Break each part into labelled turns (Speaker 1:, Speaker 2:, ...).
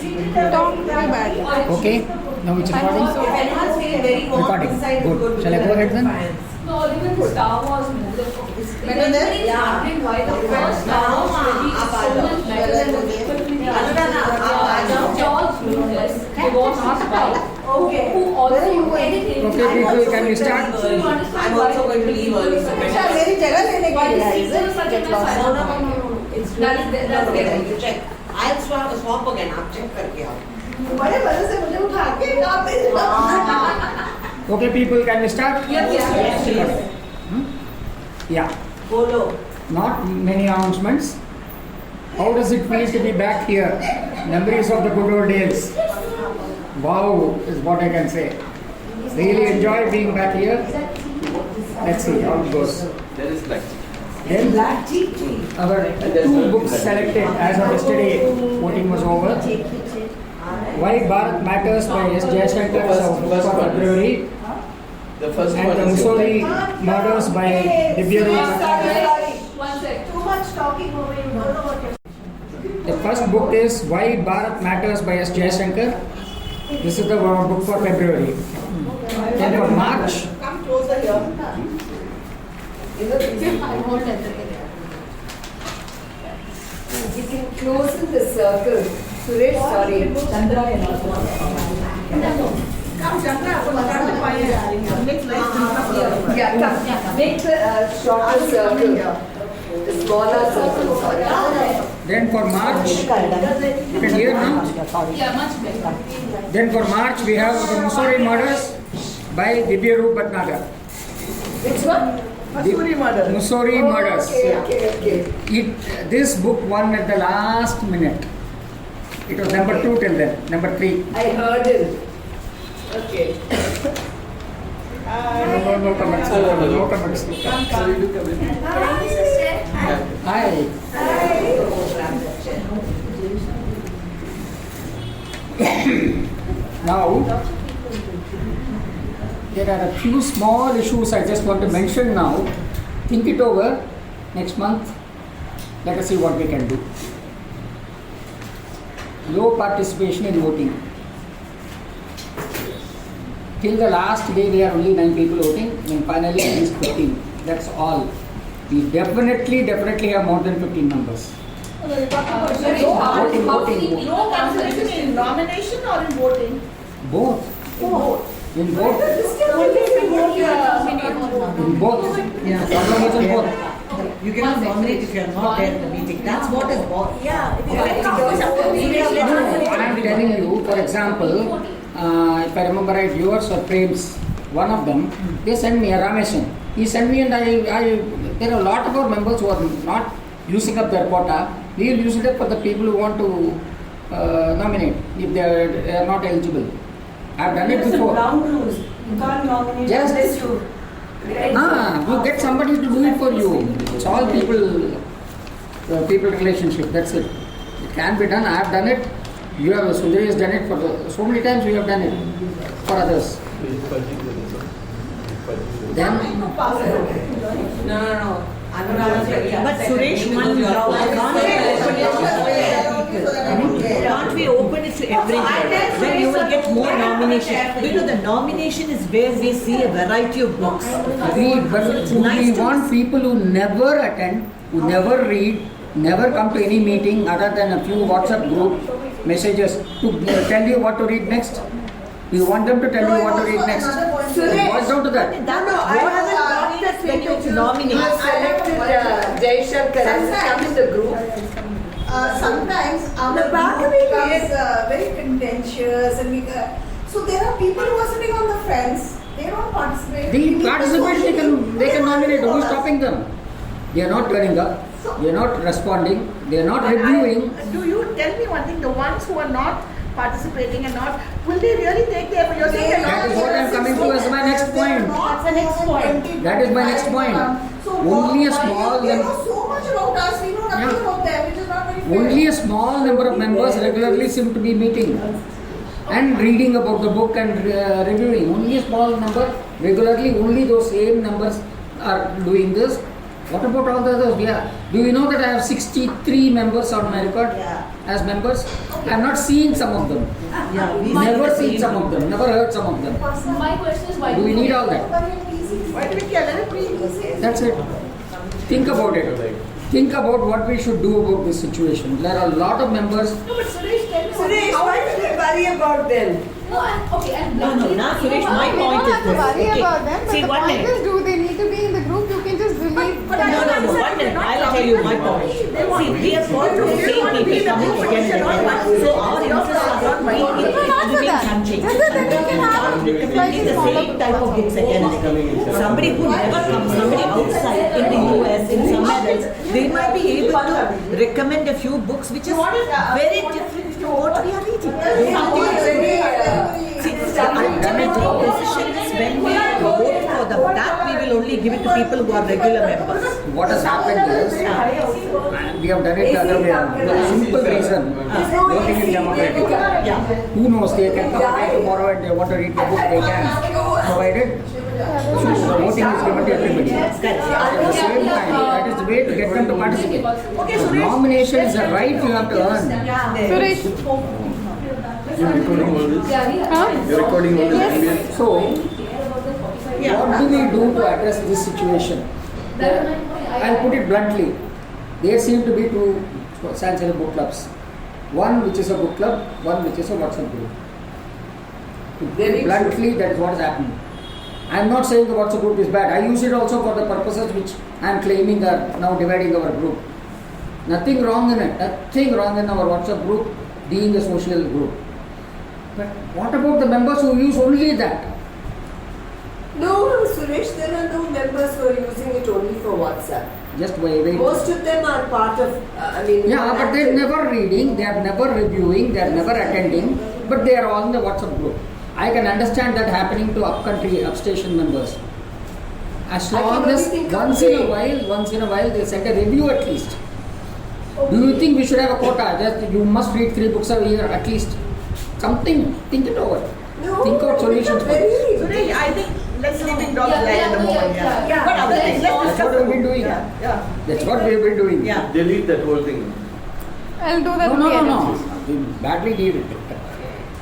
Speaker 1: Don't be bad.
Speaker 2: Okay, now it's recording.
Speaker 3: If anyone's feeling very warm,
Speaker 2: Recording.
Speaker 3: this side is
Speaker 2: Good.
Speaker 3: good.
Speaker 2: Shall I go ahead then?
Speaker 4: No, even Star Wars movies.
Speaker 1: Better than?
Speaker 3: Yeah.
Speaker 4: Why the first Star Wars movie is so much better than the George Lucas, they was not right.
Speaker 3: Okay.
Speaker 4: Who also edited.
Speaker 2: Okay, people, can we start?
Speaker 3: I'm also going to leave early.
Speaker 1: अच्छा मेरी जगह लेने के लिए आई है get lost.
Speaker 3: No. It's that's good. You check. I'll swap again. आप check करके आओ.
Speaker 1: बड़े मजे से मुझे उठा के कहाँ पे
Speaker 2: Okay, people, can we start?
Speaker 3: Yes.
Speaker 2: Yeah.
Speaker 3: Bolo.
Speaker 2: Not many announcements. How does it feel to be back here? Memories of the good old days. Wow, is what I can say. Really enjoy being back here. Let's see how it goes.
Speaker 5: There is black.
Speaker 2: Then
Speaker 3: Black tea.
Speaker 2: our two books selected as of yesterday, voting was over. Why Bharat Matters by S. Jayashankar is our book for February.
Speaker 5: The first
Speaker 2: And
Speaker 5: one
Speaker 2: the
Speaker 5: is
Speaker 2: Mussoorie Murders by Divya
Speaker 4: One sec.
Speaker 1: Too much talking over you. Don't know what you're.
Speaker 2: The first book is Why Bharat Matters by S. Jayashankar. This is the book for February. Then for March,
Speaker 1: Come closer here.
Speaker 4: I won't enter it.
Speaker 6: You can close in the circle. Suresh, sorry. Chandra and
Speaker 1: Come Chandra, come the fire. Make nice.
Speaker 6: Yeah, come. Make the shorter circle. The smaller circle, sorry.
Speaker 2: then for March, you can hear now.
Speaker 4: Yeah, much better.
Speaker 2: Then for March, we have the Mussoorie Murders by Divya Bhatnagar.
Speaker 6: Which one?
Speaker 1: Mussoorie Murders.
Speaker 2: Mussoorie Murders.
Speaker 6: Okay.
Speaker 2: This book won at the last minute. It was number 2 till then, number 3.
Speaker 6: I heard it. Okay.
Speaker 2: No comments. No comments.
Speaker 5: So you do come in.
Speaker 2: Hi. Now, there are a few small issues I just want to mention now. Think it over next month. Let us see what we can do. Low participation in voting. Till the last day, there are only 9 people voting, and finally at least 15. That's all. We definitely have more than 15 members. Voting.
Speaker 1: No consideration in nomination or in voting?
Speaker 2: Both.
Speaker 1: Both.
Speaker 2: In both. In both.
Speaker 3: Yeah.
Speaker 2: The problem is in both.
Speaker 3: You cannot nominate if you are not there in the meeting. That's what is bought.
Speaker 1: Yeah.
Speaker 2: No, I am telling you, for example, if I remember right, yours or Prem's, one of them, they sent me a Rameshan. He sent me and there are a lot of our members who are not using up their quota. We will use it up for the people who want to nominate if they are not eligible. I have done it before.
Speaker 3: rules. You can't nominate
Speaker 2: Yes.
Speaker 3: unless you.
Speaker 2: You get somebody to do it for you. It's all people relationship. That's it. It can be done. I have done it. You have Sudhir has done it for so many times. We have done it for others. Then
Speaker 3: No.
Speaker 7: But Suresh, one can't we open it to everyone? Then you will get more nominations. The nomination is where we see a variety of books.
Speaker 2: agreed, but we want people who never attend, who never read, never come to any meeting other than a few WhatsApp group messages to tell you what to read next. We want them to tell you what to read next. It boils down to that.
Speaker 7: What are the doctors to nominate?
Speaker 6: Selected Jayashankar has come in the group.
Speaker 1: Sometimes our group becomes very contentious and so there are people who are sitting on the fence. They don't participate.
Speaker 2: The participation they can nominate. Who is stopping them? They are not turning up. They are not responding. They are not reviewing.
Speaker 1: Do you tell me one thing? The ones who are not participating and not, will they really take their? You're saying they're
Speaker 2: That
Speaker 1: not
Speaker 2: is what I am coming to as my next point.
Speaker 1: That's the next point.
Speaker 2: That is my next point. Only a small
Speaker 1: They
Speaker 2: number.
Speaker 1: know so much about us. We know nothing about them, which is not very fair.
Speaker 2: Only a small number of members regularly seem to be meeting and reading about the book and reviewing. Only a small number regularly. Only those same numbers are doing this. What about all the others? Yeah. Do you know that I have 63 members on my record as members? I have not seen some of them.
Speaker 7: Yeah, we
Speaker 2: Never seen some of them. Never heard some of them.
Speaker 4: My question is why
Speaker 2: Do we need all that?
Speaker 6: Why don't you let it be?
Speaker 2: That's it. Think about it. Think about what we should do about this situation. There are a lot of members.
Speaker 1: No, but Suresh, tell me
Speaker 6: Suresh, why should we worry about them?
Speaker 4: No, and
Speaker 7: No, now Suresh, my point is this.
Speaker 8: worry
Speaker 7: Okay.
Speaker 8: about them, but
Speaker 7: See,
Speaker 8: the
Speaker 7: one
Speaker 8: point
Speaker 7: minute.
Speaker 8: is, do they need to be in the group? You can just delete them.
Speaker 7: No, 1 minute. I'll tell you my point. See, we have got the same people coming again and again. So our interests are not being unchanged.
Speaker 8: Just that they can have
Speaker 7: Recommending the same type of books again and again. Somebody who never comes, somebody outside in the US, in somewhere else, they might be able to recommend a few books which is very different to what we are reading. See, the ultimate decision is when we vote for that we will only give it to people who are regular members.
Speaker 2: What has happened is, we have done it the other way around. The simple reason, voting is democratic.
Speaker 7: Yeah.
Speaker 2: Who knows, they can come back tomorrow and they want to read the book, they can, provided. So the voting is given to everybody. At the same time, that is the way to get them to participate. Nomination is a right you have to earn.
Speaker 8: Suresh,
Speaker 5: You're recording all this?
Speaker 8: huh?
Speaker 5: You're recording all this?
Speaker 2: So, what do we do to address this situation? I'll put it bluntly. There seem to be two SansSerif book clubs. One which is a book club, one which is a WhatsApp group. To put it bluntly, that is what is happening. I am not saying the WhatsApp group is bad. I use it also for the purposes which I am claiming are now dividing our group. Nothing wrong in it. Nothing wrong in our WhatsApp group being a social group. But what about the members who use only that?
Speaker 6: No, Suresh, there are no members who are using it only for WhatsApp.
Speaker 2: Just wait.
Speaker 6: Most of them are part of,
Speaker 2: Yeah, but they're never reading, they're never reviewing, they're never attending, but they are all in the WhatsApp group. I can understand that happening to upcountry, upstation members. As long as once in a while they send a review at least. Do you think we should have a quota? Just you must read 3 books a year at least. Something, think it over.
Speaker 6: No,
Speaker 2: Think out solutions for this.
Speaker 6: Suresh,
Speaker 7: I think let's leave it dogs lie in the moment.
Speaker 4: Yeah.
Speaker 7: But other things, let's
Speaker 2: That's what we've been doing.
Speaker 7: Yeah.
Speaker 2: That's what we've been doing.
Speaker 7: Yeah.
Speaker 5: Delete that whole thing.
Speaker 8: I'll do that.
Speaker 2: No. We badly need it.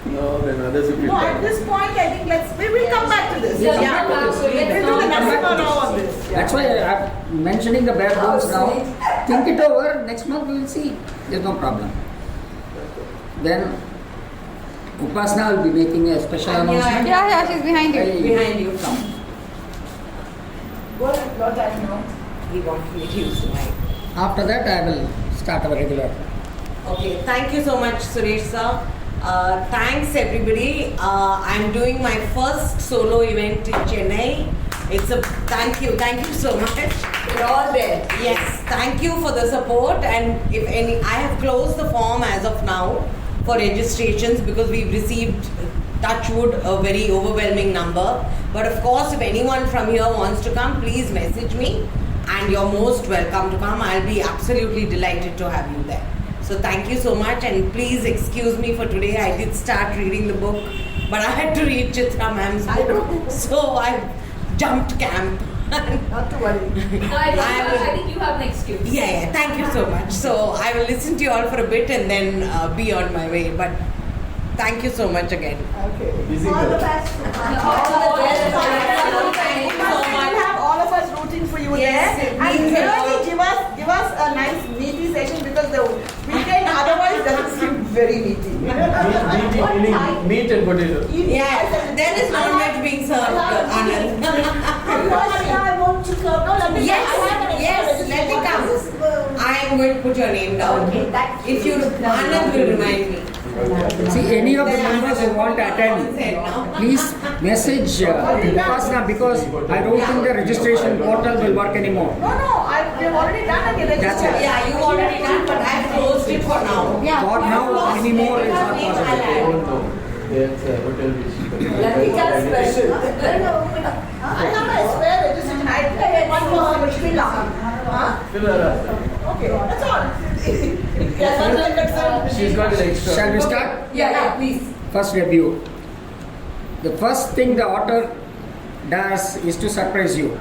Speaker 5: No, then others will be
Speaker 7: No, at this point, I think we will come back to this.
Speaker 2: We'll come
Speaker 7: Yeah.
Speaker 2: back to this.
Speaker 7: We'll do the next one now on this.
Speaker 2: That's why I'm mentioning the bare bones now. Think it over. Next month we will see. There's no problem. Then Upasana will be making a special announcement.
Speaker 8: Yeah, she's behind you.
Speaker 2: Hey,
Speaker 3: Behind you.
Speaker 2: come.
Speaker 3: What I know. He wants me to use the mic.
Speaker 2: After that, I will start our regular.
Speaker 3: Okay, thank you so much, Suresh sir. Thanks everybody. I'm doing my first solo event in Chennai. Thank you so much.
Speaker 6: We're all there.
Speaker 3: Yes, thank you for the support, and if any, I have closed the form as of now for registrations because we've received, touch wood, a very overwhelming number. But of course, if anyone from here wants to come, please message me, and you're most welcome to come. I'll be absolutely delighted to have you there. So thank you so much, and please excuse me for today. I did start reading the book, but I had to read Chitra ma'am's book, so I jumped camp.
Speaker 6: Not to worry.
Speaker 4: I think you have an excuse.
Speaker 3: Yeah, thank you so much. So I will listen to you all for a bit and then be on my way. But thank you so much again.
Speaker 6: Okay.
Speaker 5: Busy
Speaker 6: All the
Speaker 5: girl.
Speaker 6: best.
Speaker 3: Thank you so much.
Speaker 7: We'll have all of us rooting for you
Speaker 3: Yes,
Speaker 7: there.
Speaker 3: me
Speaker 7: And
Speaker 3: too.
Speaker 7: really give us a nice meaty session because the weekend otherwise doesn't seem very meaty.
Speaker 5: Meat and potato.
Speaker 3: Yeah, there is not much being served, Anand.
Speaker 7: I want to come.
Speaker 3: Yes, let it come. I am going to put your name down. If you, Anand will remind me.
Speaker 2: See, any of the members who want to attend, please message Upasana because I don't think the registration portal will work anymore.
Speaker 7: We've already done it.
Speaker 2: That's it.
Speaker 3: Yeah, you already done, but I have closed it for now.
Speaker 2: For now, anymore is not
Speaker 5: I
Speaker 2: possible.
Speaker 5: don't know. That's a hotel which.
Speaker 6: Latika special.
Speaker 7: I swear registration. I think I want for her, but she will laugh.
Speaker 5: Fill her up.
Speaker 7: Okay, that's all.
Speaker 5: She's got an extra.
Speaker 2: Shall we start?
Speaker 6: Yeah, please.
Speaker 2: First review. The first thing the author does is to surprise you.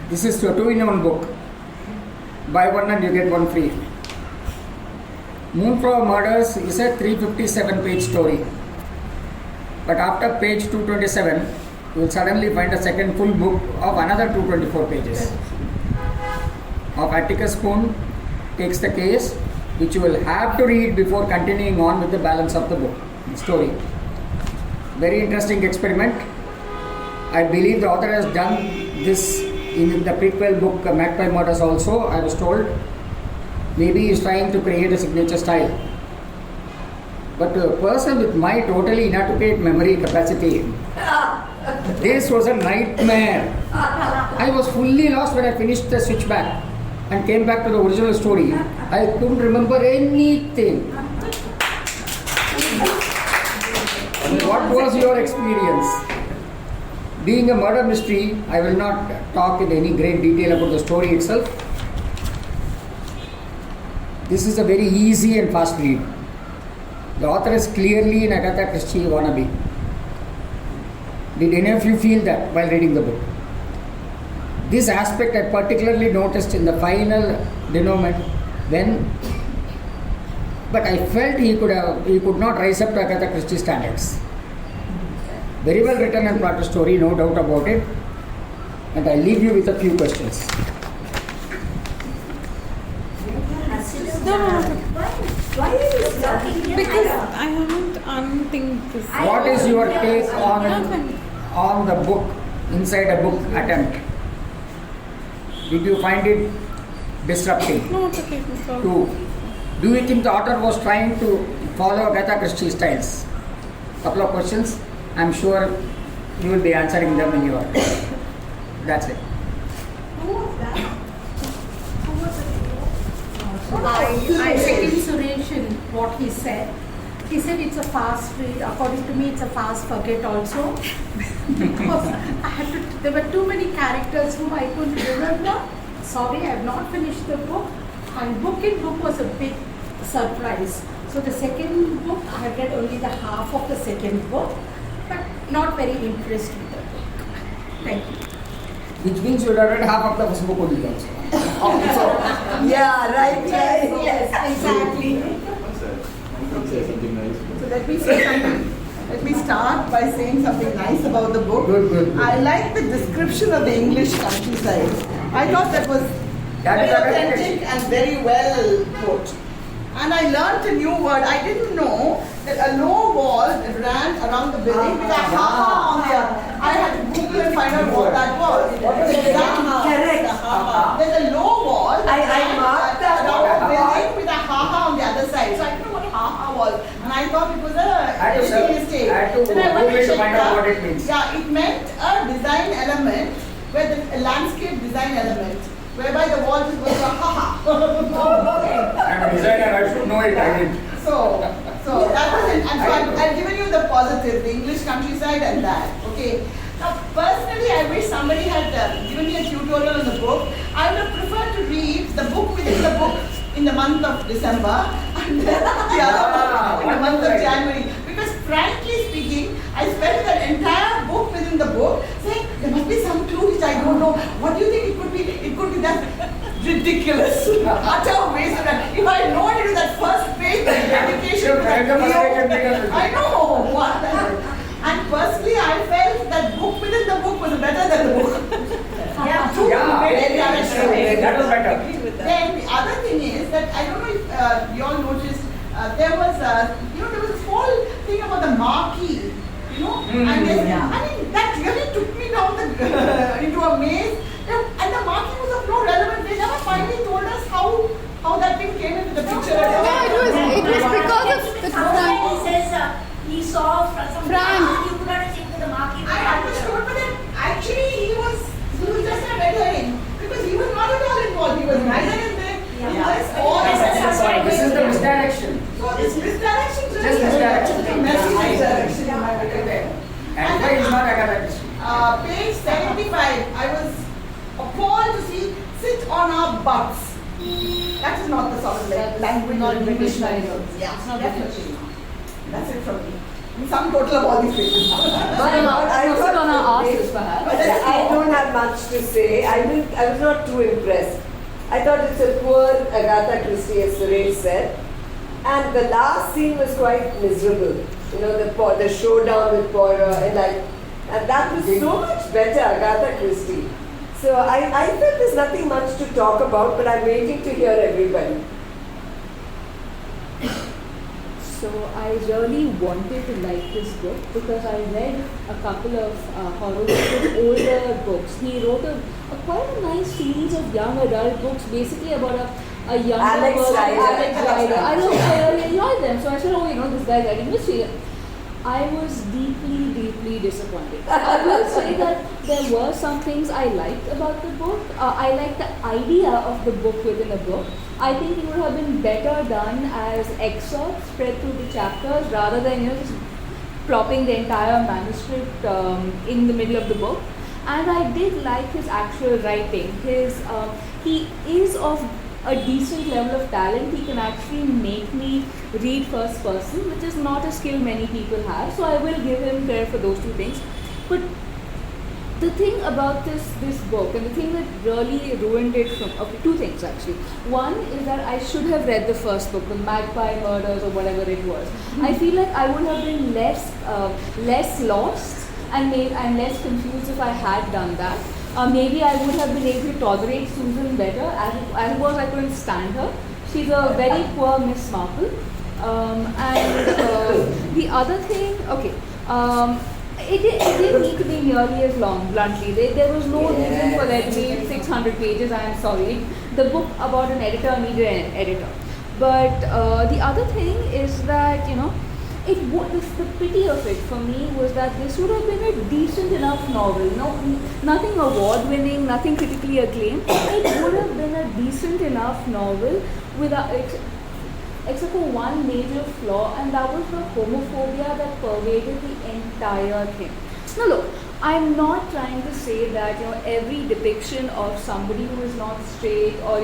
Speaker 2: This is a 2-in-1 book. buy one and you get one free. Moonflower Murders is a 357-page story. But after page 227, you will suddenly find a second full book of another 224 pages. Of Atticus Spoon takes the case, which you will have to read before continuing on with the balance of the book, the story. Very interesting experiment. I believe the author has done this in the prequel book Moonflower Murders also, I was told. Maybe he is trying to create a signature style. But to a person with my totally inadequate memory capacity, this was a nightmare. I was fully lost when I finished the switchback and came back to the original story. I couldn't remember anything. What was your experience? Being a murder mystery, I will not talk in any great detail about the story itself. This is a very easy and fast read. The author is clearly an Agatha Christie wannabe. Did any of you feel that while reading the book? This aspect I particularly noticed in the final denouement but I felt he could not rise up to Agatha Christie standards. Very well written and plotted story, no doubt about it. And I leave you with a few questions.
Speaker 1: Why are you studying here?
Speaker 8: Because I don't think this.
Speaker 2: What is your take on the book, inside a book attempt? Did you find it disrupting?
Speaker 8: No, it's okay. It's all.
Speaker 2: Two, do you think the author was trying to follow Agatha Christie styles? Couple of questions. I'm sure you will be answering them in your. That's it.
Speaker 1: Who was that? Who was it?
Speaker 9: I second Suresh in what he said. He said it's a fast read. According to me, it's a fast forget also. Because there were too many characters whom I couldn't remember. Sorry, I have not finished the book. And book in book was a big surprise. So the second book, I have read only the half of the second book, but not very impressed with the book. Thank you.
Speaker 2: Which means you would have read half of the first book only also.
Speaker 6: Yeah, right.
Speaker 9: Yes, exactly.
Speaker 5: Say something nice.
Speaker 10: So let me say something. Let me start by saying something nice about the book.
Speaker 2: Good.
Speaker 10: I like the description of the English countryside. I thought that was very authentic and very well put. And I learnt a new word. I didn't know that a low wall ran around the building with a ha-ha on the other. I had to Google and find out what that was.
Speaker 6: Correct.
Speaker 10: There's a low wall
Speaker 6: I marked that
Speaker 10: around the building with a ha-ha on the other side. So I didn't know what ha-ha was. And I thought it was a mistake.
Speaker 2: I had to
Speaker 10: Then I went
Speaker 2: Google to
Speaker 10: check
Speaker 2: find out
Speaker 10: that.
Speaker 2: what it means.
Speaker 10: Yeah, it meant a design element, a landscape design element, whereby the wall just goes ha-ha.
Speaker 2: I'm a designer, I should know it. I didn't.
Speaker 10: So that was it. And so I've given you the positive, the English countryside and that. Okay. Now, personally, I wish somebody had given me a tutorial on the book. I would have preferred to read the book within the book in the month of December and then the other book in the month of January. Because frankly speaking, I spent that entire book within the book saying, there must be some clue which I don't know. What do you think it could be? It could be that ridiculous, utter waste of that. If I had known it was that first page dedication to that I know what. And personally, I felt that book within the book was better than the book.
Speaker 2: That was better.
Speaker 10: Then the other thing is that I don't know if you all noticed there was this whole thing about the marquee, and I mean that really took me down into a maze. And the marquee was of no relevance. They never finally told us how that thing came into the picture.
Speaker 8: It was because of the
Speaker 1: He says he saw some
Speaker 8: Frank.
Speaker 1: You could not stick to the market.
Speaker 10: I understood, but then actually he was just a red herring because he was not at all involved. He was neither in there. He was all.
Speaker 2: This is the misdirection.
Speaker 10: So this misdirection.
Speaker 2: Just misdirection.
Speaker 10: Messy misdirection in my opinion.
Speaker 2: And why is not Agatha Christie?
Speaker 10: Page 75. I was appalled to see sit on our butts. That is not the sort of language or English language. Yeah, definitely not. That's it from me. Some total of all these pages.
Speaker 6: I don't have much to say. I was not too impressed. I thought it's a poor Agatha Christie, as Suresh said. And the last scene was quite miserable. You know, the showdown with Poirot, and that was so much better, Agatha Christie. So I felt there's nothing much to talk about, but I'm waiting to hear everybody.
Speaker 11: So I really wanted to like this book because I read a couple of Horowitz's older books. He wrote quite a nice series of young adult books, basically about a younger
Speaker 6: Alex
Speaker 11: version of
Speaker 6: Rider.
Speaker 11: Alex Rider. I really enjoyed them. So I said, this guy writing mystery. I was deeply, deeply disappointed. I will say that there were some things I liked about the book. I liked the idea of the book within a book. I think it would have been better done as excerpts spread through the chapters rather than just plopping the entire manuscript in the middle of the book. And I did like his actual writing. He is of a decent level of talent. He can actually make me read first person, which is not a skill many people have. So I will give him credit for those two things. But the thing about this book, and the thing that really ruined it two things actually. One is that I should have read the first book, the Magpie Murders or whatever it was. I feel like I would have been less lost and less confused if I had done that. Maybe I would have been able to tolerate Susan better. As it was, I couldn't stand her. She's a very poor Miss Marple. The other thing, it didn't need to be nearly as long, bluntly. There was no reason for there to be 600 pages, I am sorry. The book about an editor needed an editor. But the other thing is that, the pity of it for me was that this would have been a decent enough novel. Nothing award-winning, nothing critically acclaimed. It would have been a decent enough novel except for one major flaw, and that was the homophobia that pervaded the entire thing. Now look, I'm not trying to say that every depiction of somebody who is not straight or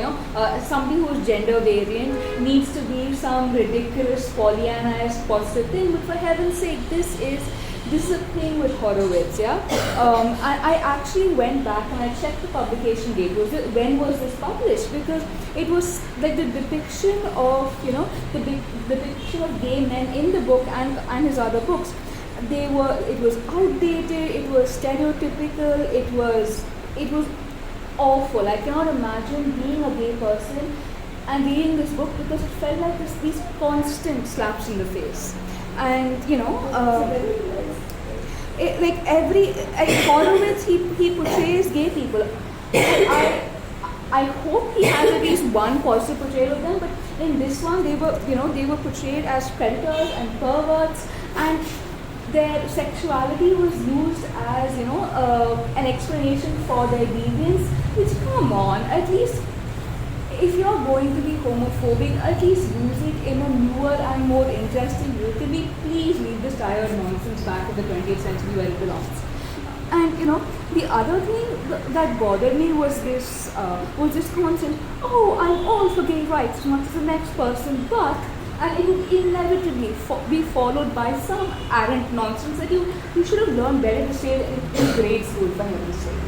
Speaker 11: somebody who is gender variant needs to be some ridiculous Pollyanna-esque positive thing. But for heaven's sake, this is a thing with Horowitz. I actually went back and I checked the publication date. When was this published? Because it was like the depiction of the depiction of gay men in the book and his other books. It was outdated, it was stereotypical, it was awful. I cannot imagine being a gay person and reading this book because it felt like these constant slaps in the face. And Horowitz, he portrays gay people. I hope he has at least one positive portrayal of them, but in this one they were portrayed as predators and perverts, and their sexuality was used as an explanation for their deviance. Which, come on, at least if you're going to be homophobic, at least use it in a newer and more interesting way. Can we please leave this tired nonsense back in the 20th century where it belongs? And the other thing that bothered me was this constant, I'm all for gay rights as much as the next person, but, and it would inevitably be followed by some arrant nonsense that you should have learned better to say in grade school, for heaven's sake.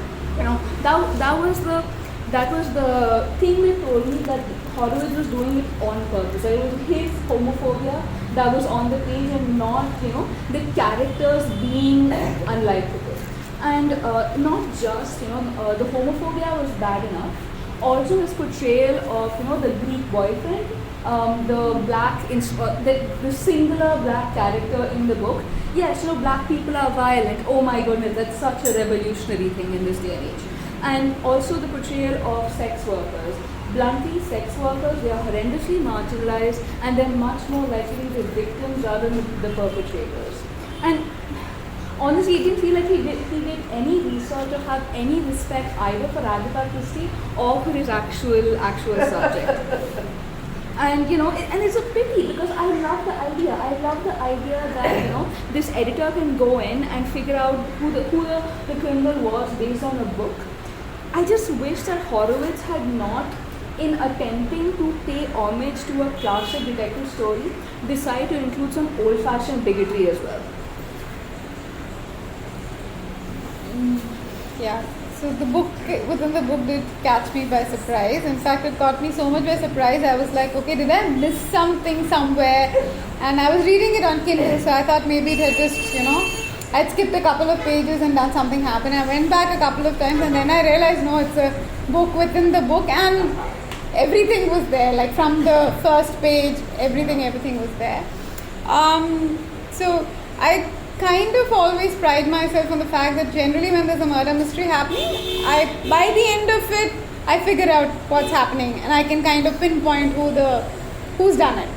Speaker 11: That was the thing they told me, that Horowitz was doing it on purpose. It was his homophobia that was on the page and not, the characters being unlikable. And not just, the homophobia was bad enough. Also his portrayal of, the Greek boyfriend, the singular black character in the book. Yes, black people are violent. Oh my goodness, that's such a revolutionary thing in this day and age. And also the portrayal of sex workers. Bluntly, sex workers, they are horrendously marginalized and they're much more likely to be victims rather than the perpetrators. And honestly, it didn't feel like he did any research or have any respect either for Agatha Christie or for his actual subject. And and it's a pity because I love the idea. I love the idea that this editor can go in and figure out who the criminal was based on a book. I just wish that Horowitz had not, in attempting to pay homage to a classic detective story, decided to include some old-fashioned bigotry as well.
Speaker 8: Yeah. So the book within the book did catch me by surprise. In fact, it caught me so much by surprise. I was like, okay, did I miss something somewhere? And I was reading it on Kindle, so I thought maybe it had just, I'd skipped a couple of pages and done something happen. I went back a couple of times and then I realized, no, it's a book within the book, and everything was there. Like from the first page, everything was there. So I kind of always pride myself on the fact that generally when there's a murder mystery happening, by the end of it, I figure out what's happening and I can kind of pinpoint who's done it.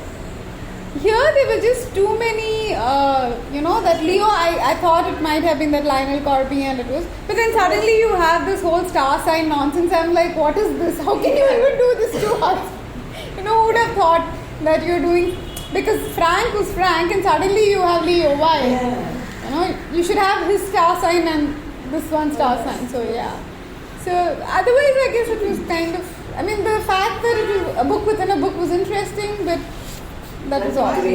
Speaker 8: Here there were just too many, that Leo, I thought it might have been that Lionel Corby and it was, but then suddenly you have this whole star sign nonsense. I'm like, what is this? How can you even do this to us? Who would have thought that you're doing, because Frank was Frank and suddenly you have Leo. Why? Yeah. You should have his star sign and this one star sign. So yeah. So otherwise I guess it was kind of, the fact that it was a book within a book was interesting, but that was all. No, it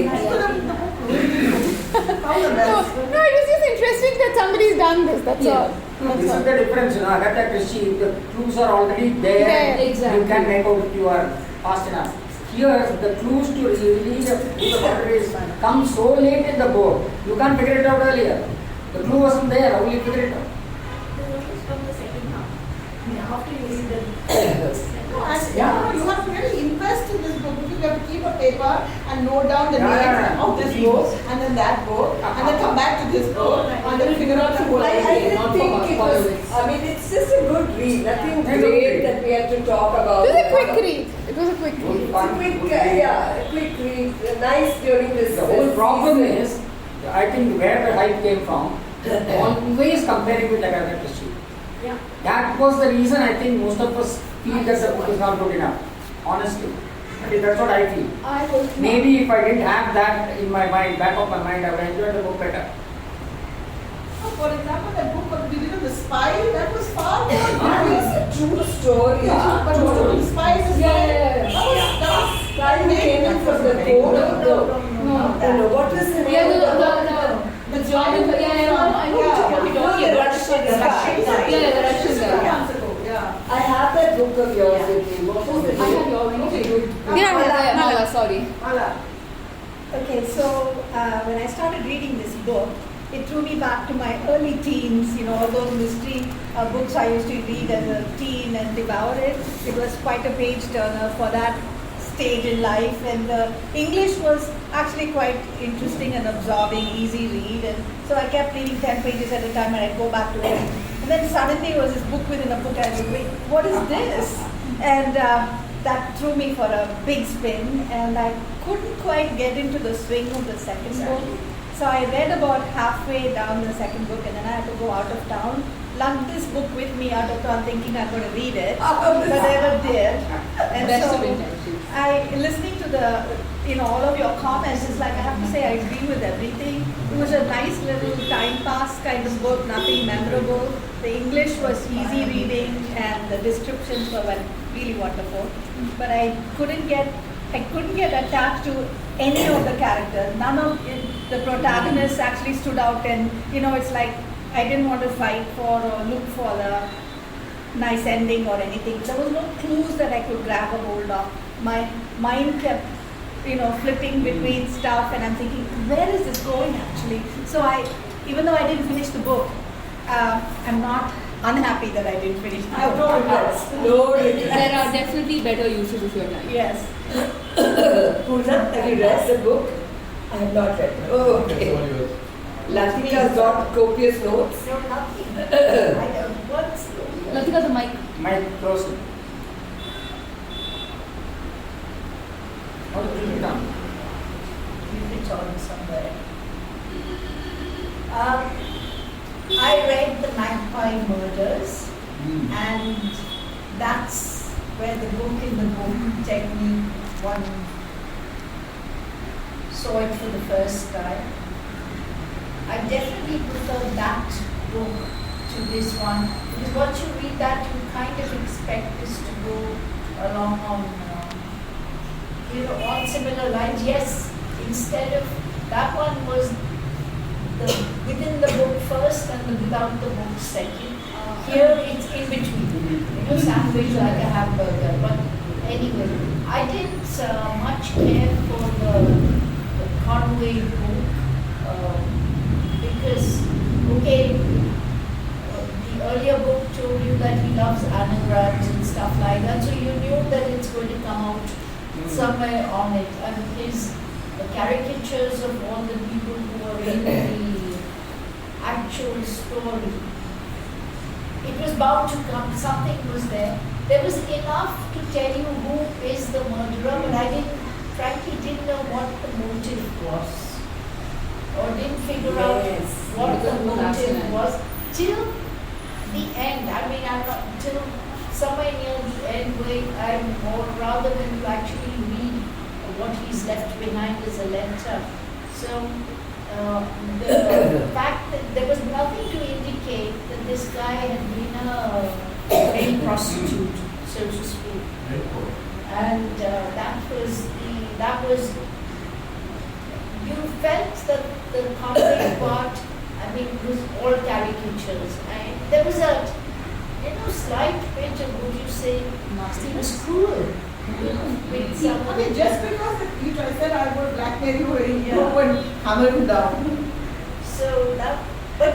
Speaker 8: was just interesting that somebody's done this, that's all.
Speaker 2: No, this is the difference, Agatha Christie, the clues are already there.
Speaker 11: Exactly.
Speaker 2: You can make out if you are fast enough. Here, the clues to really the boundaries come so late in the book, you can't figure it out earlier. The clue wasn't there, how will you figure it out?
Speaker 4: From the second half. After you read the
Speaker 10: you have to really invest in this book because you have to keep a paper and note down the names of this book and then that book and then come back to this book and then figure out the whole
Speaker 6: I didn't think it was, it's just a good read, nothing great that we have to talk about.
Speaker 8: It was a quick read. It was a quick read.
Speaker 6: It's a quick read, nice during this.
Speaker 2: The whole problem is, I think where the hype came from, always comparing with Agatha Christie.
Speaker 4: Yeah.
Speaker 2: That was the reason I think most of us feel that the book is not good enough. Honestly. That's what I feel. Maybe if I didn't have that in my mind, back of my mind, I would enjoy the book better.
Speaker 10: For example, that book of the spy, that was far more
Speaker 6: It's a true story.
Speaker 10: but the spy is
Speaker 6: That came in from the code of the. What was the name of the book?
Speaker 11: The Jordan, I know what you're talking about. The Russian guy.
Speaker 6: I have that book of yours with me. What was the name?
Speaker 11: I have yours.
Speaker 8: Mala, sorry.
Speaker 9: Okay, so when I started reading this book, it threw me back to my early teens, all those mystery books I used to read as a teen and devour it. It was quite a page turner for that stage in life, and the English was actually quite interesting and absorbing, easy read, and so I kept reading 10 pages at a time and I'd go back to it. And then suddenly it was this book within a book. I was like, wait, what is this? And that threw me for a big spin, and I couldn't quite get into the swing of the second book. So I read about halfway down the second book, and then I had to go out of town. Lugged this book with me out of town, thinking I'm going to read it, but I never did. And
Speaker 11: Best
Speaker 9: so
Speaker 11: of intentions.
Speaker 9: listening to all of your comments, it's like I have to say I agree with everything. It was a nice little time pass kind of book, nothing memorable. The English was easy reading, and the descriptions were really wonderful. But I couldn't get attached to any of the characters. None of the protagonists actually stood out, and it's like I didn't want to fight for or look for the nice ending or anything. There was no clues that I could grab a hold of. My mind kept flipping between stuff, and I'm thinking, where is this going actually? So even though I didn't finish the book, I'm not unhappy that I didn't finish the book.
Speaker 6: No regrets.
Speaker 11: There are definitely better uses of your time.
Speaker 9: Yes.
Speaker 6: Pooja, have you read the book? I have not read it. Oh, okay. Latika's got copious notes.
Speaker 9: No, nothing. I don't. What's
Speaker 11: Latika, the mic.
Speaker 2: Mic close. How to bring it down?
Speaker 9: it's on somewhere. I read the Moonflower Murders, and that's where the book in the book technique one saw it for the first time. I definitely prefer that book to this one, because once you read that, you kind of expect this to go along on on similar lines. Yes, instead of that one was the within the book first and the without the book second.
Speaker 4: Here it's in between. Sandwich like a hamburger. But anyway, I didn't much care for the Conway book because, okay, the earlier book told you that he loves anagrams and stuff like that, so you knew that it's going to come out somewhere on it. And his caricatures of all the people who were in the actual story, it was bound to come, something was there. There was enough to tell you who is the murderer, but I frankly didn't know what the motive was. Or didn't figure out what the motive was till the end. I mean, till somewhere near the end where or rather when you actually read what he's left behind as a letter. So the fact that there was nothing to indicate that this guy had been a male prostitute, so to speak. And that was you felt that the comedy part, I mean, was all caricatures. And there was a slight bit of what you say, he was cruel.
Speaker 10: Okay, just because I said I would blackmail you and you would hammer him down.
Speaker 4: So that, but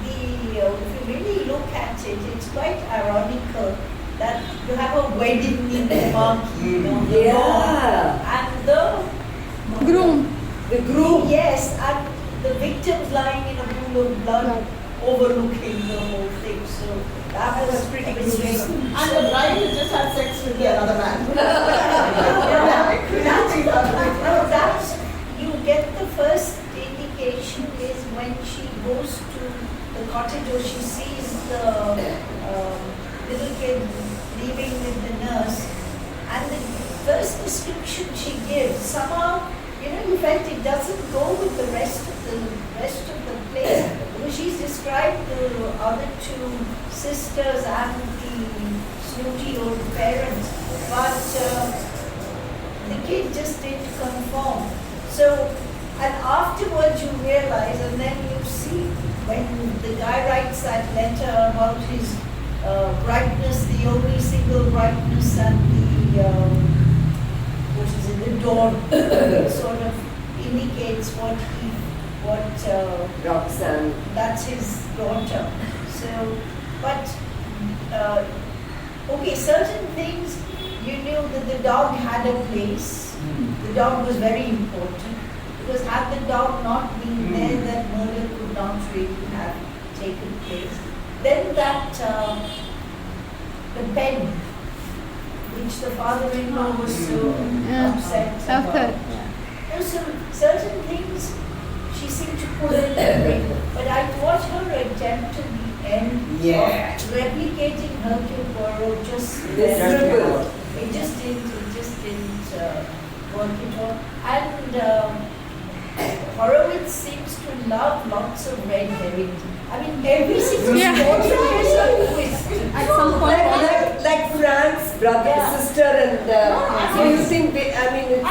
Speaker 4: if you really look at it, it's quite ironical that you have a wedding in the marquee, and the
Speaker 8: Groom.
Speaker 4: yes, and the victims lying in a pool of blood overlooking the whole thing. So that was pretty strange.
Speaker 10: And the bride has just had sex with another man.
Speaker 4: That's, you get the first indication is when she goes to the cottage or she sees the little kid leaving with the nurse, and the first description she gives, somehow, you felt it doesn't go with the rest of the place. Because she's described the other two sisters and the snooty old parents, but the kid just didn't conform. So, and afterwards you realize, and then you see when the guy writes that letter about his brightness, the only single brightness, and the dawn sort of indicates
Speaker 6: Roxanne.
Speaker 4: that's his daughter. So, but okay, certain things you knew that the dog had a place. The dog was very important because had the dog not been there, that murder could not really have taken place. Then that the pen, which the father-in-law was so upset about. So certain things she seemed to pull in the ring, but I thought her attempt to the end of replicating Hercule Poirot just
Speaker 6: miserable.
Speaker 4: It just didn't work at all. And Horowitz seems to love lots of red herrings. I mean, every single story has a twist.
Speaker 11: At some point,
Speaker 6: Like Frank's brother, sister, and so you think they, I mean, it's
Speaker 10: I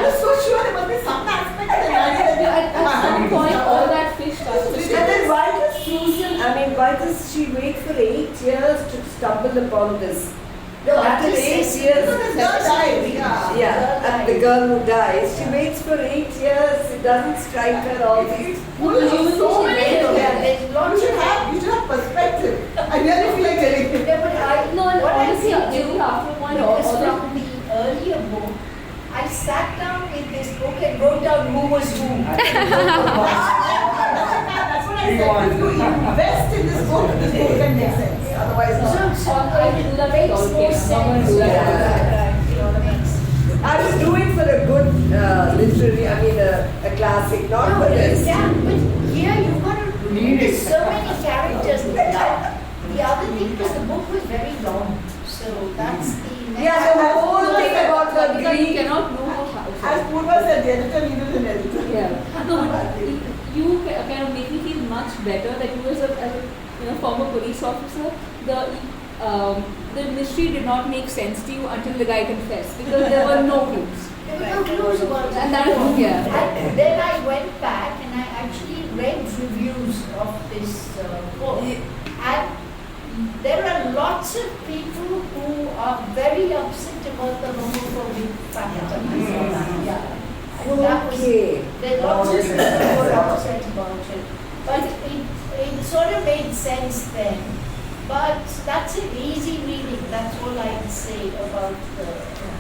Speaker 10: was so sure there must be some aspect of the Nanny that
Speaker 11: at some point, all that fish starts to
Speaker 6: And then why does Susan, why does she wait for 8 years to stumble upon this? No, after 8 years,
Speaker 10: the girl dies,
Speaker 6: and the girl who dies, she waits for 8 years, it doesn't strike her all these.
Speaker 10: full of so many of them.
Speaker 4: There's lots
Speaker 10: You should have perspective. I really feel like telling you.
Speaker 4: Yeah, but what I
Speaker 11: honestly,
Speaker 4: think
Speaker 11: maybe after one
Speaker 4: because
Speaker 11: or
Speaker 4: from the earlier book, I sat down with this book and wrote down who was who.
Speaker 10: That's what I said. If you invest in this book can make sense. Otherwise, not.
Speaker 4: So it makes more sense.
Speaker 6: I was doing for a good literary, a classic, not for this.
Speaker 4: Yeah, but here you've got to there's so many characters. The other thing was the book was very long. So that's the
Speaker 6: Yeah, the whole thing about the
Speaker 11: because you
Speaker 6: Greek.
Speaker 11: cannot know how.
Speaker 10: As Purva said, the editor needed an editor.
Speaker 11: Yeah. No, but you kind of make me feel much better that you as a former police officer, the mystery did not make sense to you until the guy confessed because there were no clues.
Speaker 4: there were no clues about it.
Speaker 11: And that is
Speaker 4: And then I went back and I actually read reviews of this book. And there are lots of people who are very upset about the homophobic factor. Yeah. And that was, there are lots of people who were upset about it. But it sort of made sense then. But that's an easy reading, that's all I can say about the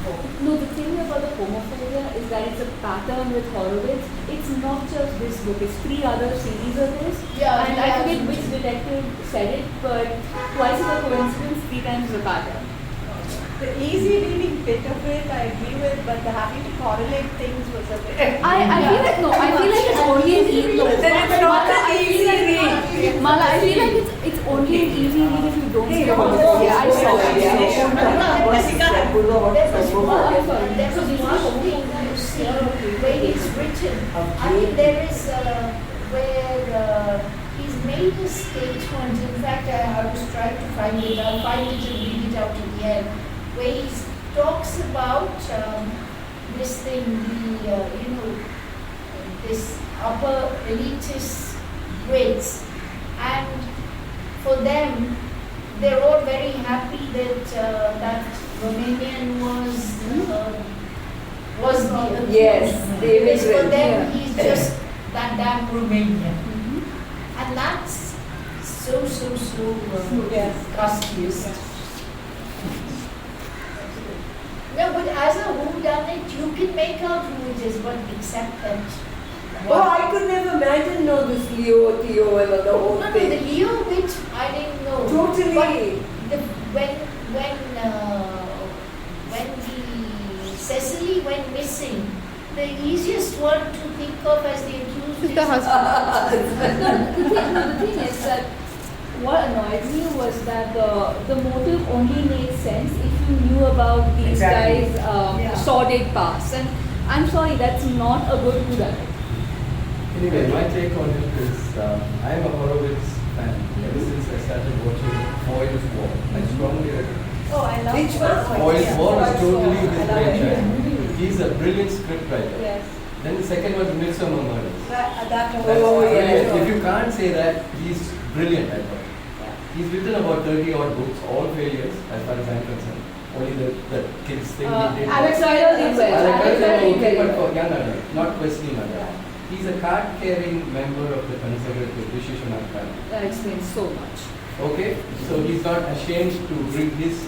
Speaker 4: book.
Speaker 11: No, the thing about the homophobia is that it's a pattern with Horowitz. It's not just this book, it's 3 other series of this.
Speaker 4: Yeah,
Speaker 11: and I forget which detective said it, but twice is a coincidence, 3 times the pattern.
Speaker 12: The easy reading bit of it I agree with, but the having to correlate things was a bit.
Speaker 11: I feel like it's only an easy read.
Speaker 12: Then it's not an easy read.
Speaker 11: Mala, I feel like it's only an easy read if you don't see the homophobia. I saw it.
Speaker 4: There's one thing you see where it's written. I mean, there is where he's made a statement. In fact, I was trying to find it. I'll find it and read it out to the end. Where he talks about this thing, this upper elitist Brits, and for them, they're all very happy that that Romanian was the
Speaker 6: Yes,
Speaker 4: because for them he's just that damn Romanian, and that's so casteist. No, but as a whodunit, you can make out who it is, but accept that.
Speaker 6: Oh, I could never imagine this Leo, Theo, and the whole
Speaker 4: No,
Speaker 6: thing.
Speaker 4: the Leo bit, I didn't know.
Speaker 6: Totally.
Speaker 4: But when the Cecily went missing, the easiest one to think of as the accused is
Speaker 8: the husband.
Speaker 11: The thing is that what annoyed me was that the motive only made sense if you knew about these guys' sordid past. And I'm sorry, that's not a good whodunit.
Speaker 5: Anyway, my take on it is, I am a Horowitz fan ever since I started watching Foyle's War. I strongly recommend.
Speaker 12: Oh, I love
Speaker 6: Which one?
Speaker 5: Foyle's War is totally his brainchild. He's a brilliant scriptwriter.
Speaker 12: Yes.
Speaker 5: Then the second was Moonflower Murders.
Speaker 12: That
Speaker 6: Oh,
Speaker 5: Brilliant.
Speaker 6: yeah.
Speaker 5: If you can't say that, he's brilliant at it. He's written about 30 odd books, all failures as far as I'm concerned. Only the kids thing he did.
Speaker 11: Alexander did well.
Speaker 5: Okay, but for young adult, not questioning adult. He's a card-carrying member of the conservative Vishishanath family.
Speaker 11: That explains so much.
Speaker 5: Okay, so he's not ashamed to bring his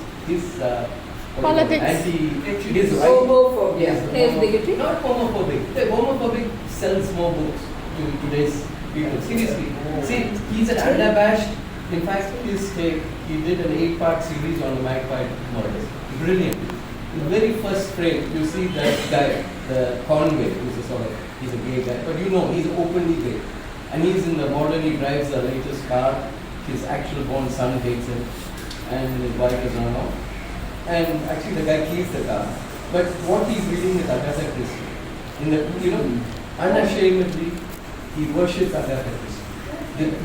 Speaker 8: Politics.
Speaker 5: his right.
Speaker 6: Homophobia.
Speaker 5: Yes,
Speaker 11: His bigotry?
Speaker 5: Not homophobic. The homophobic sells more books to today's people. Seriously. See, he's an unabashed. In fact, his take, he did an 8-part series on the Magpie Murders. Brilliant. The very first frame, you see that guy, the Conway, who's a sort of, he's a gay guy, but you know, he's openly gay. And he's in the modern, he drives the latest car, his actual born son hates him, and his wife is run off. And actually the guy keeps the car. But what he's reading is Agatha Christie. In the, unashamedly, he worships Agatha Christie.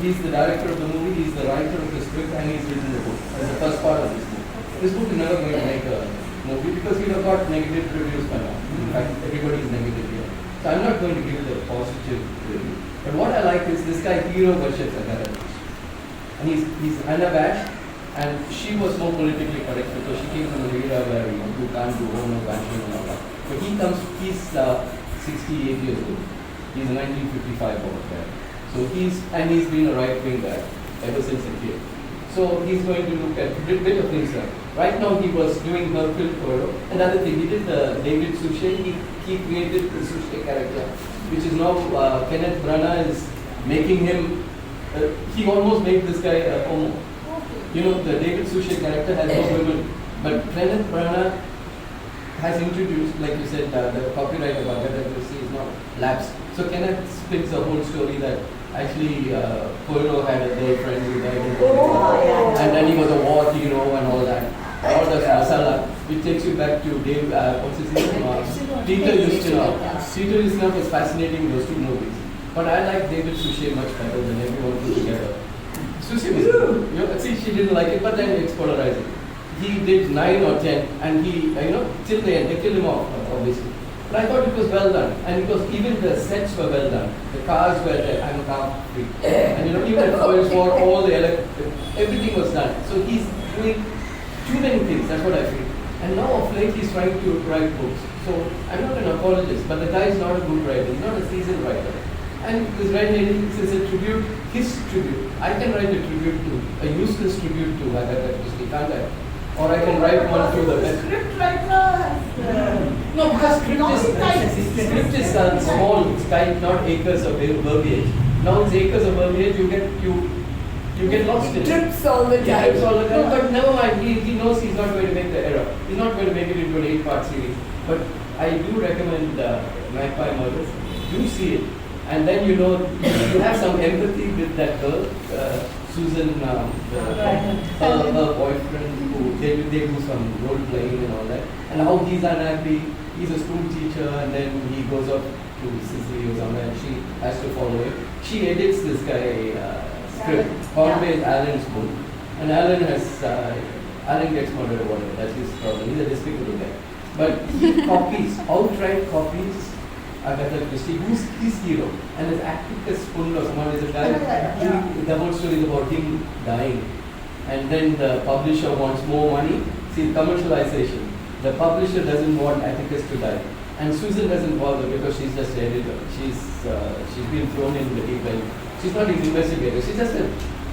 Speaker 5: He's the director of the movie, he's the writer of the script, and he's written the book as the first part of this book. This book is never going to make a movie because we've got negative reviews by now. In fact, everybody is negative here. So I'm not going to give it a positive review. But what I like is this guy hero worships Agatha Christie. And he's unabashed, and she was more politically correct because she came from an era where you can't do homo bashing and all that. But he's 68 years old. He's a 1955 born guy. So he's been a right-wing guy ever since a kid. So he's going to look at a bit of himself. Right now he was doing Hercule Poirot. Another thing, he did the David Suchet. He created the Suchet character, which is now Kenneth Branagh is making him. He almost made this guy a homo. You know, the David Suchet character has no women, but Kenneth Branagh has introduced, like you said, the copyright of Agatha Christie is not lapsed. So Kenneth spins the whole story that actually Poirot had a girlfriend who died in and then he was a war hero and all that. All the masala. It takes you back to Dave, what's his name? Peter Ustinov. Peter Ustinov was fascinating, those two movies. But I like David Suchet much better than everyone put together. Suchet was good. You know, see, she didn't like it, but then it's polarizing. He did 9 or 10 and he, till the end, they killed him off, obviously. But I thought it was well done, and because even the sets were well done. The cars were there. I'm a car freak, and even at Foyle's War, all the everything was done. So he's doing too many things, that's what I feel. And now of late he's trying to write books. So I'm not an apologist, but the guy is not a good writer, he's not a seasoned writer. And this writing is a tribute, his tribute. I can write a tribute to, a useless tribute to Agatha Christie, can't I? Or I can write one to the best.
Speaker 10: Script writer.
Speaker 5: No, because script is small, it's kind, not acres of verbiage. Now it's acres of verbiage, you get lost in it.
Speaker 6: Trips all the time.
Speaker 5: Yeah, trips all the time. But never mind, he knows he's not going to make the error. He's not going to make it into an 8-part series. But I do recommend Magpie Murders. Do see it. And then you have some empathy with that girl, Susan, her boyfriend, who they do some role playing and all that. And how he's unhappy. He's a school teacher and then he goes up to Sicily or somewhere and she has to follow him. She edits this guy script. Conway is Alan's book. And Alan gets murdered or whatever. That's his problem. He's a despicable guy. But he outright copies Agatha Christie, who's his hero. And his Atticus Full or someone is a guy, the whole story is about him dying. And then the publisher wants more money. See, commercialization. The publisher doesn't want Atticus to die. And Susan doesn't bother because she's just an editor. She's been thrown in the deep end. She's not an investigator, she's just an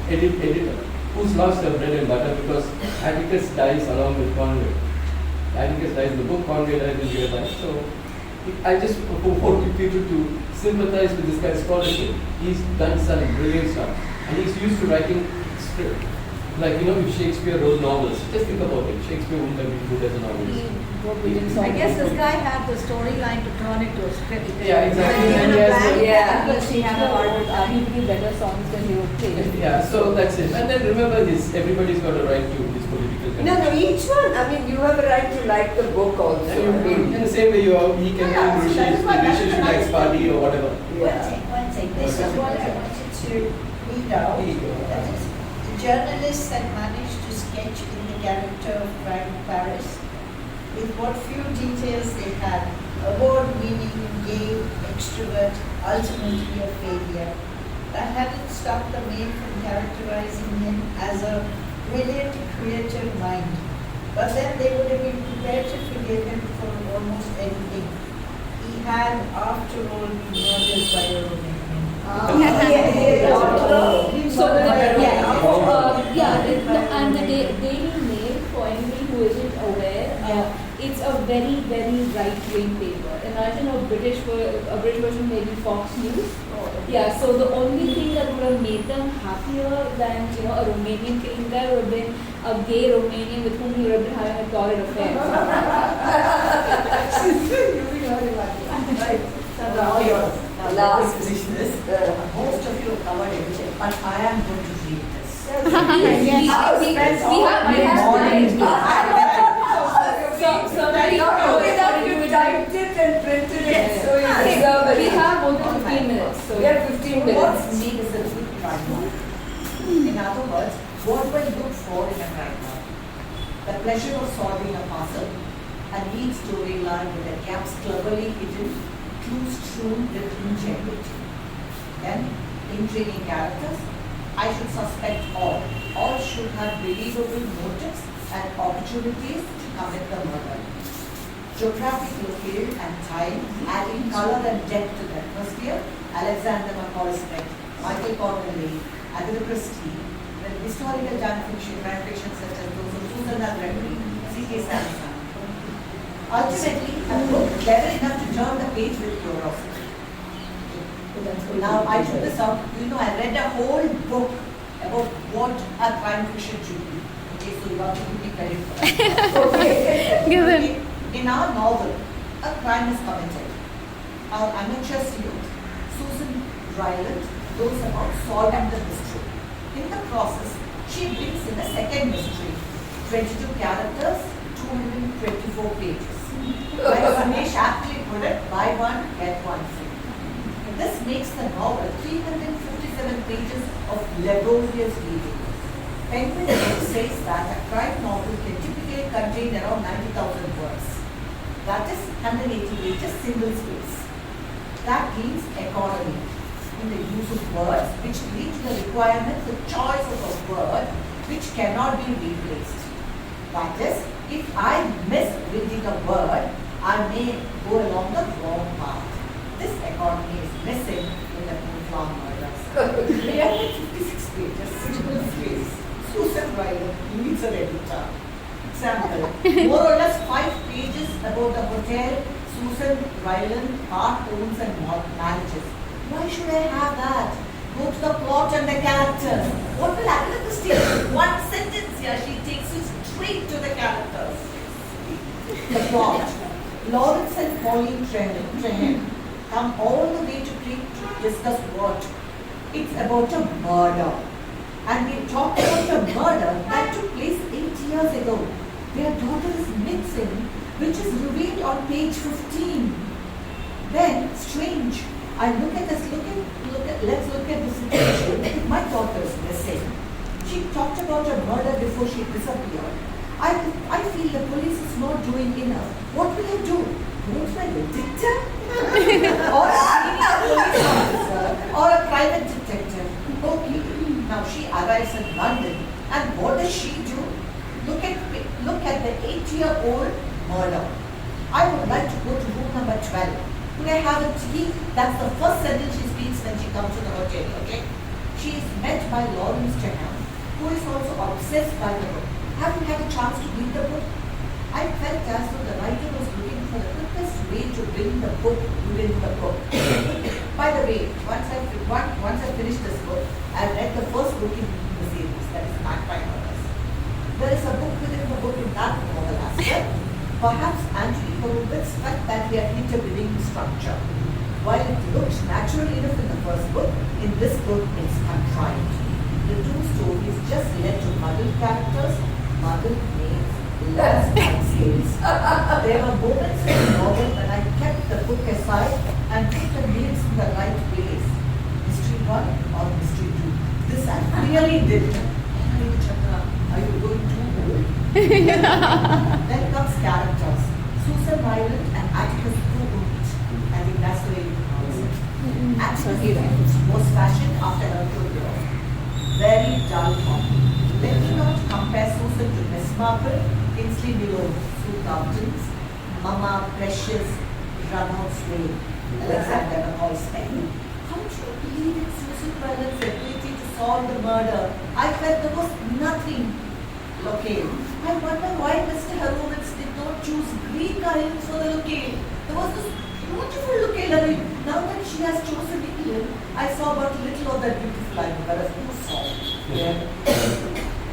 Speaker 5: editor who's lost her bread and butter because Atticus dies along with Conway. Atticus dies in the book, Conway dies in real life. So I just want people to sympathize with this guy's scholarship. He's done some brilliant stuff. And he's used to writing script. Like, if Shakespeare wrote novels, just think about it. Shakespeare wouldn't have been good as a novelist.
Speaker 4: I guess this guy had the storyline to turn into a script.
Speaker 5: Yeah, exactly. And
Speaker 11: He would better songs than he would play.
Speaker 5: Yeah, so that's it. And then remember everybody's got a right to his political conviction.
Speaker 6: No, each one. I mean, you have a right to like the book also.
Speaker 5: In the same way he can do Rishi Sunak's party or whatever.
Speaker 4: One thing. This is what I wanted to read out. That is, the journalists had managed to sketch in the character of Private Paris with what few details they had. Award-winning, gay, extrovert, ultimately a failure. That hadn't stopped the maid from characterizing him as a brilliant, creative mind. But then they would have been prepared to forgive him for almost anything. He had, after all, been murdered by a Romanian.
Speaker 11: And the Daily Mail, for anybody who isn't aware, it's a very, very right-wing paper. Imagine a British version, maybe Fox News. Yeah, so the only thing that would have made them happier than a Romanian killing guy would have been a gay Romanian with whom he would have been having a torrid affair.
Speaker 6: Last
Speaker 4: business. Most of you have covered everything, but I am going to read this.
Speaker 6: You typed it and printed it, so you deserve it.
Speaker 11: We have more than 15 minutes. So
Speaker 6: we have 15 minutes.
Speaker 4: What's need is a good crime novel. In other words, what will you look for in a crime novel? The pleasure of solving a puzzle, a neat storyline with the gaps cleverly hidden, clues strewn with ingenuity. Then, intriguing characters. I should suspect all. All should have believable motives and opportunities to commit the murder. Geographical field and time, adding color and depth to the atmosphere. Alexander McCall Smith, Michael Connelly, Agatha Christie, then historical crime fiction such as those of Susan Gregory, C.K. Sanderson. Ultimately, a book clever enough to turn the page with curiosity. Now, I took this out. I read a whole book about what a crime fiction should be. Okay, so you have to give me credit for that. Okay. In our novel, a crime is committed. Our amateur youth, Susan Ryland, goes about solving the mystery. In the process, she brings in a second mystery. 22 characters, 224 pages. Like Sumesh aptly put it, buy one, get one free. This makes the novel 357 pages of laborious reading. Penguin says that a crime novel can typically contain around 90,000 words. That is 180 pages single space. That means economy in the use of words, which leads to the requirement the choice of a word
Speaker 13: which cannot be replaced. That is, if I miss reading a word, I may go along the wrong path. This economy is missing in the Moonflower Murders. 356 pages, single space. Susan Ryder needs an editor. Example, more or less 5 pages about the hotel Susan Ryland part owns and manages. Why should I have that? Go to the plot and the characters. What will Agatha Christie do? One sentence here, she takes you straight to the characters. The plot. Lawrence and Pauline Trehen come all the way to discuss what? It's about a murder. And they talk about a murder that took place 8 years ago. Their daughter is missing, which is revealed on page 15. Then, strange, I look at this, let's look at the situation. My daughter is missing. She talked about a murder before she disappeared. I feel the police is not doing enough. What will I do? Go to a detective? Or a senior police officer? Or a private detective? Okay. Now she arrives in London, and what does she do? Look at the 8-year-old murder. I would like to go to room number 12. Could I have a tea? That's the first sentence she speaks when she comes to the hotel, okay? She is met by Lawrence Trehen, who is also obsessed by the book. Have you had a chance to read the book? I felt as though the writer was looking for the quickest way to bring the book within the book. By the way, once I finish this book, I read the first book in the series, that is Apparao Galleries. There is a book within the book in that novel as well. Perhaps Anthony Horowitz felt that he had hit a winning structure. While it looked natural enough in the first book, in this book it's contrived. The two stories just led to muddled characters, muddled names, lost scales. There were moments in the novel when I kept the book aside and put the names in the right place. Mystery 1 or Mystery 2. This I really did. Are you going too old? Then comes characters. Susan Ryland and Atticus Coolidge. I think that's the way you pronounce it. Atticus was fashioned after her career. Very dull copy. Let me not compare Susan to Miss Marple, Kingsley Milo, Sue Compton's, Mama Precious, Runouts Way, Alexander McCoy's pen. How do you believe in Susan Ryland's ability to solve the murder? I felt there was nothing. Locale. I wonder why Mr. Horowitz did not choose Greek islands for the locale. There was this beautiful locale. Now that she has chosen England, I saw but little of that beautiful island, but of course saw. Yeah.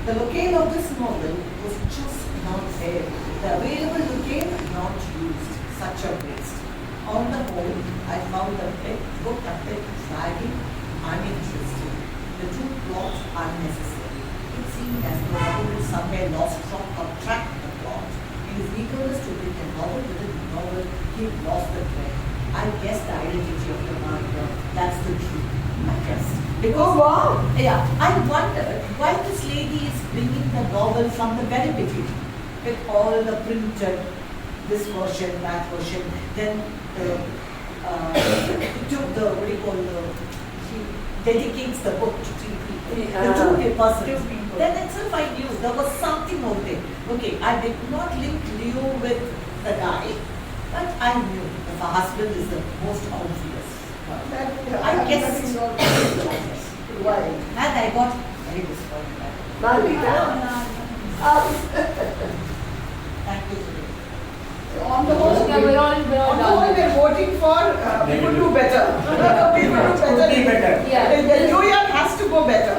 Speaker 13: The locale of this novel was just not there. The available locale not used. Such a waste. On the whole, I found the book a bit dragging, uninteresting. The two plots unnecessary. It seemed as though Horowitz somewhere lost track of the plot. In his eagerness to bring a novel within the novel, he lost the thread. I guess the identity of the murderer, that's the truth. I guess. Because, yeah, I wondered why this lady is bringing the novel from the very beginning. With all the printed, this version, that version, then took the, what do you call he dedicates the book to 3 people. The 2 persons. Then itself I knew there was something out there. Okay, I did not link Leo with the guy, but I knew that the husband is the most obvious. I guess it's all obvious. Why? And I got very disappointed. Thank you.
Speaker 10: On the whole, we're voting for people do better. People do better. Yeah. The New Year has to go better.